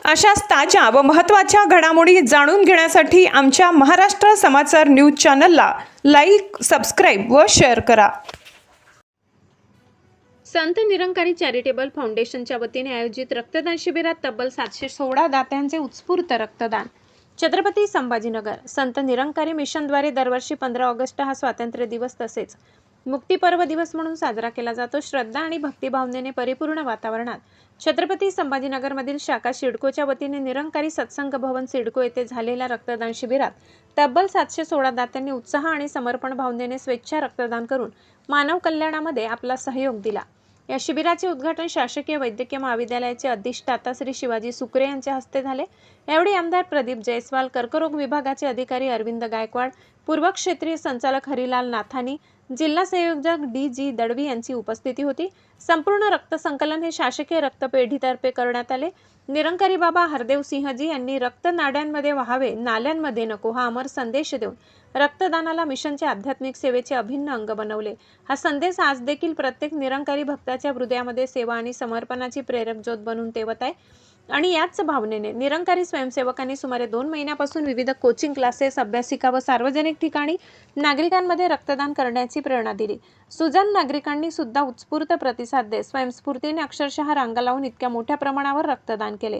अशाच ताज्या व महत्त्वाच्या घडामोडी जाणून घेण्यासाठी आमच्या महाराष्ट्र समाचार न्यूज चॅनलला लाईक, सबस्क्राईब व शेअर करा. संत निरंकारी चॅरिटेबल फाउंडेशनच्या वतीने आयोजित रक्तदान शिबिरात तब्बल 716 दात्यांचे उत्स्फूर्त रक्तदान. छत्रपती संभाजीनगर. संत निरंकारी मिशनद्वारे दरवर्षी 15 ऑगस्ट हा स्वातंत्र्य दिवस तसेच मुक्तीपर्व दिवस म्हणून साजरा केला जातो. श्रद्धा आणि भक्तिभावनेने परिपूर्ण वातावरणात छत्रपती संभाजीनगरमधील शाखा सिडकोच्या वतीने निरंकारी सत्संग भवन सिडको येथे झालेल्या रक्तदान शिबिरात तब्बल 716 दात्यांनी उत्साह आणि समर्पण भावनेने स्वेच्छा रक्तदान करून मानव कल्याणामध्ये आपला सहयोग दिला. या शिबिराचे उद्घाटन शासकीय वैद्यकीय महाविद्यालयाचे अधिष्ठाता श्री शिवाजी सुकरे यांच्या हस्ते झाले. यावेळी आमदार प्रदीप जयस्वाल, कर्करोग विभागाचे अधिकारी अरविंद गायकवाड, पूर्व क्षेत्रीय संचालक हरिलाल नाथानी, जिल्हा संयोजक डी.जी. दळवी यांची उपस्थिती होती. संपूर्ण रक्त संकलन हे शासकीय रक्तपेढीतर्फे करण्यात आले. निरंकारी बाबा हरदेव सिंहजी यांनी रक्त नाड्यांमध्ये व्हावे, नाल्यांमध्ये नको हा अमर संदेश देऊन रक्तदानाला मिशनचे आध्यात्मिक सेवेचे अभिन्न अंग बनवले. हा संदेश आज देखील प्रत्येक निरंकारी भक्ताच्या हृदयामध्ये सेवा आणि समर्पणाची प्रेरक ज्योत बनून तेवत आहे. आणि याच भावनेने निरंकारी स्वयंसेवकांनी सुमारे 2 महिन्यापासून विविध कोचिंग क्लासेस, अभ्यासिका व सार्वजनिक ठिकाणी नागरिकांमध्ये रक्तदान करण्याची प्रेरणा दिली. सुजाण नागरिकांनी सुद्धा उत्स्फूर्त प्रतिसाद देत स्वयंस्फूर्तीने अक्षरशः रांगा लावून इतक्या मोठ्या प्रमाणावर रक्तदान केले.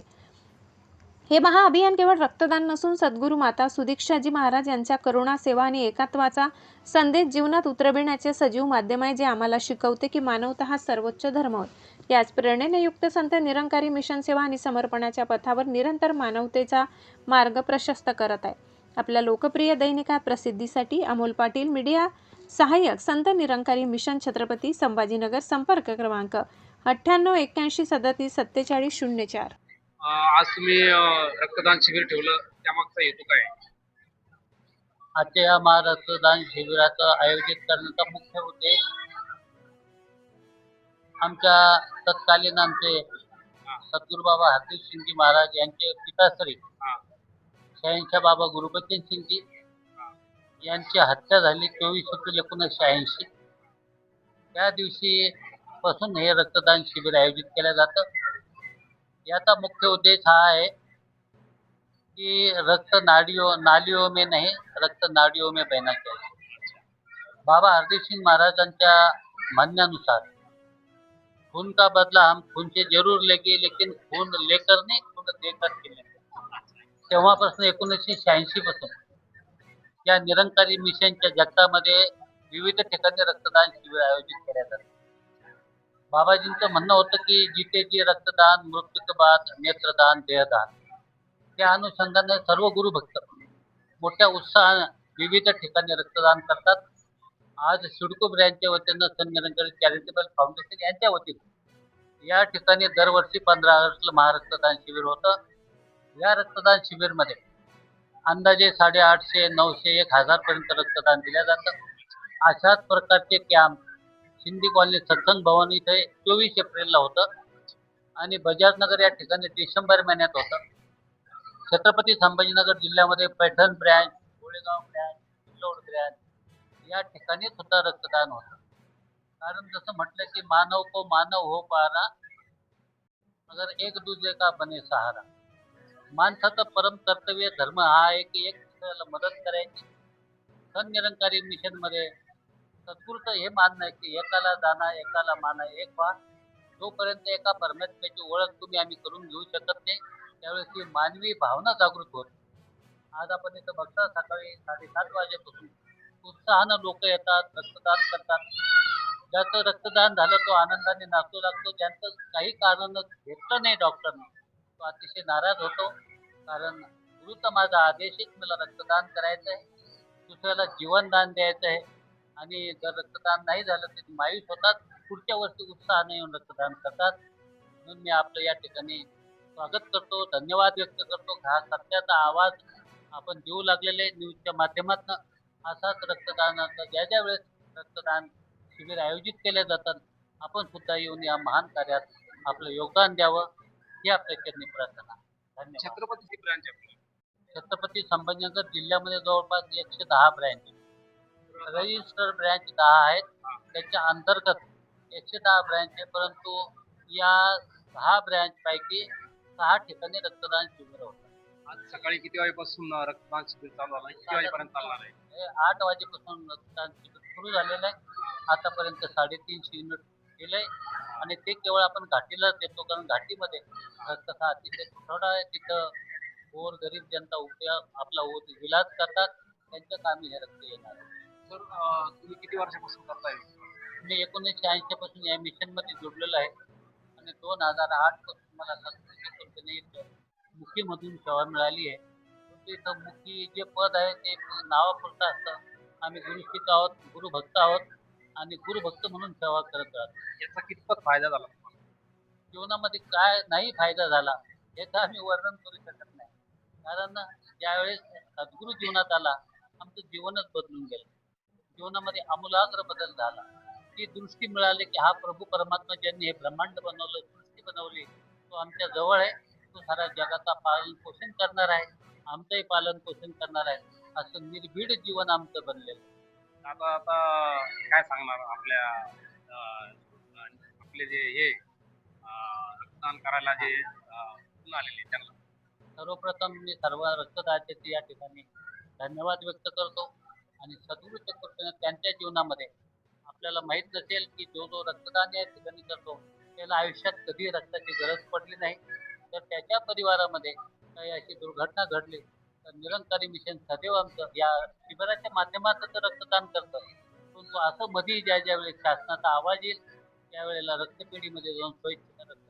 हे महाअभियान केवळ रक्तदान नसून सद्गुरू माता सुदीक्षाजी महाराज यांच्या करुणा, सेवा आणि एकात्वाचा संदेश जीवनात उतरविण्याचे सजीव माध्यम आहे, जे आम्हाला शिकवते की मानवता हा सर्वोच्च धर्म होय. याच प्रेरणेने युक्त संत निरंकारी मिशन सेवा आणि समर्पणाच्या पथावर निरंतर मानवतेचा मार्ग प्रशस्त करत आहे. आपल्या लोकप्रिय दैनिकात प्रसिद्धीसाठी अमोल पाटील, मीडिया सहाय्यक, संत निरंकारी मिशन, छत्रपती संभाजीनगर. संपर्क क्रमांक 98 81 37 47 04. आज तुम्ही रक्तदान शिबिर ठेवलं, त्यामागचा हेतू काय? आजच्या या महारक्तदान शिबिराचं आयोजित करण्याचा मुख्य उद्देश आमच्या तत्कालीन आमचे सद्गुरू बाबा हरदेव सिंगजी महाराज यांचे पिताश्री शहनशाह बाबा गुरुबचन सिंगजी यांची हत्या झाली 24 एप्रिल 1980. त्या दिवशी पासून हे रक्तदान शिबिर आयोजित केलं जातं. याचा मुख्य उद्देश हा आहे कि रक्त नालियों में नहीं, रक्त नाडियों में बहना चाहिए. बाबा हरदेव सिंग महाराजांच्या म्हणण्यानुसार खून का बदला हम खून से जरूर लेंगे, लेकिन खून लेकर नहीं, खून देकर केले. तेव्हापासून 1986 पासून या निरंकारी मिशनच्या जगतामध्ये विविध ठिकाणी रक्तदान शिबिर आयोजित केले जातात. बाबाजींचं म्हणणं होतं की जिथे जी रक्तदान, मृत्यू के बाद नेत्रदान, देहदान. त्या अनुषंगाने सर्व गुरुभक्त मोठ्या उत्साहाने विविध ठिकाणी रक्तदान करतात. आज सिडको ब्रँचच्या वतीनं संत निरंकारी चॅरिटेबल फाउंडेशन यांच्या वतीने या ठिकाणी दरवर्षी 15 ऑगस्टला महारक्तदान शिबिर होतं. या रक्तदान शिबिरमध्ये अंदाजे 850, 900, 1000 पर्यंत रक्तदान दिलं जातं. अशाच प्रकारचे कॅम्प सिंधी कॉलनी सत्संग भवन इथे 24 एप्रिलला होतं आणि बजाजनगर या ठिकाणी डिसेंबर महिन्यात होतं. छत्रपती संभाजीनगर जिल्ह्यामध्ये Paithan branch, Golegaon branch, Sillod branch या ठिकाणी सुद्धा रक्तदान होतं. कारण जसं म्हटलं की मानव को मानव हो पाना, अगर एक दूसरे का बने सहारा. माणसाचं परम कर्तव्य धर्म हा आहे की एक दुसऱ्याला मदत करायची. संत निरंकारी मिशनमध्ये सद्गुरूचं हे मानणं आहे की एकाला दाना एकाला माना एक व्हा. जोपर्यंत एका परमेश्वराची ओळख तुम्ही आम्ही करून घेऊ शकत नाही, त्यावेळेस ही मानवी भावना जागृत होते. आज आपण इथं बघता सकाळी 7:30 वाजेपासून उत्साहानं लोक येतात, रक्तदान करतात. ज्याचं रक्तदान झालं तो आनंदाने नाचू लागतो. ज्यांचं काही कारणानं घेतलं नाही डॉक्टरने, तो अतिशय नाराज होतो. कारण गुरुचा माझा आदेशच मला रक्तदान करायचं आहे, दुसऱ्याला जीवनदान द्यायचं आहे. आणि जर रक्तदान नाही झालं तर मायूस होतात, पुढच्या वर्षी उत्साहाने येऊन रक्तदान करतात. म्हणून मी आपलं या ठिकाणी स्वागत करतो, धन्यवाद व्यक्त करतो. हा सत्याचा आवाज आपण देऊ लागलेले न्यूजच्या माध्यमातून. असाच रक्तदानाचा ज्या ज्या वेळेस रक्तदान शिबिर आयोजित केले जातात, आपण सुद्धा येऊन या महान कार्यात आपलं योगदान द्यावं ही आपल्या चरणी प्रार्थना. धन्यवाद. छत्रपती ब्रँच छत्रपती संभाजीनगर जिल्ह्यामध्ये जवळपास 110 ब्रँच, रजिस्टर ब्रँच 10 आहेत. त्याच्या अंतर्गत 110 ब्रँच आहे, परंतु या 10 ब्रँच पैकी 6 ठिकाणी रक्तदान शिबिर होतं. आज सकाळी किती वाजेपासून रक्तदान शिबिर चालू झालं किती वाजेपर्यंत चालणार आहे? हे 8 वाजेपासून रक्तदान शिबिर सुरू झालेलं आहे. आतापर्यंत 350 युनिट केलंय आणि ते केवळ आपण घाटीलाच देतो, कारण घाटीमध्ये रक्तचा अतिशय तुटवडा आहे. तिथं गोरगरीब जनता आपला इलाज करतात, त्यांच्या कामी हे रक्त येणार आहे. तर तुम्ही किती वर्षापासून करताय? मी 1980 पासून या मिशन मध्ये जोडलेलो आहे आणि 2008 पासून मला सत्कृती कंपनी इथं मुखीमधून सेवा मिळाली आहे. परंतु इथं मुखी जे पद आहे ते नावापुरतं असतं. आम्ही गुरुशिक आहोत, गुरुभक्त आहोत आणि गुरुभक्त म्हणून सेवा करत राहतो. याचा कितपत फायदा झाला तुम्हाला? जीवनामध्ये काय नाही फायदा झाला हे तर आम्ही वर्णन करू शकत नाही. कारण ज्यावेळेस सद्गुरू जीवनात आला, आमचं जीवनच बदलून गेलं. जीवनामध्ये आमूलाग्र बदल झाला. ती दृष्टी मिळाली की हा प्रभू परमात्मा ज्यांनी हे ब्रह्मांड बनवलं, सृष्टी बनवली, तो आमच्या जवळ आहे. तो साऱ्या जगाचा पालन पोषण करणार आहे, आमचंही पालन पोषण करणार आहे. असं निर्भीड जीवन आमचं बनलेलं आहे. आता आता काय सांगणार आपल्या आपले जे हे रक्तदान करायला जे इथून आलेले त्यांना? सर्वप्रथम मी सर्व रक्तदात्याचे या ठिकाणी धन्यवाद व्यक्त करतो आणि सद्गुरूच्या कृपेने त्यांच्या जीवनामध्ये आपल्याला माहीत नसेल की जो जो रक्तदान या ठिकाणी करतो त्याला आयुष्यात कधी रक्ताची गरज पडली नाही. तर त्याच्या परिवारामध्ये काही अशी दुर्घटना घडली तर निरंकारी मिशन सदैव आमचं या शिबिराच्या माध्यमातून तर रक्तदान करतं. परंतु असं मध्ये ज्या ज्या वेळेस शासनाचा आवाज येईल त्यावेळेला रक्तपेढीमध्ये जाऊन स्वइच्छेनं रक्त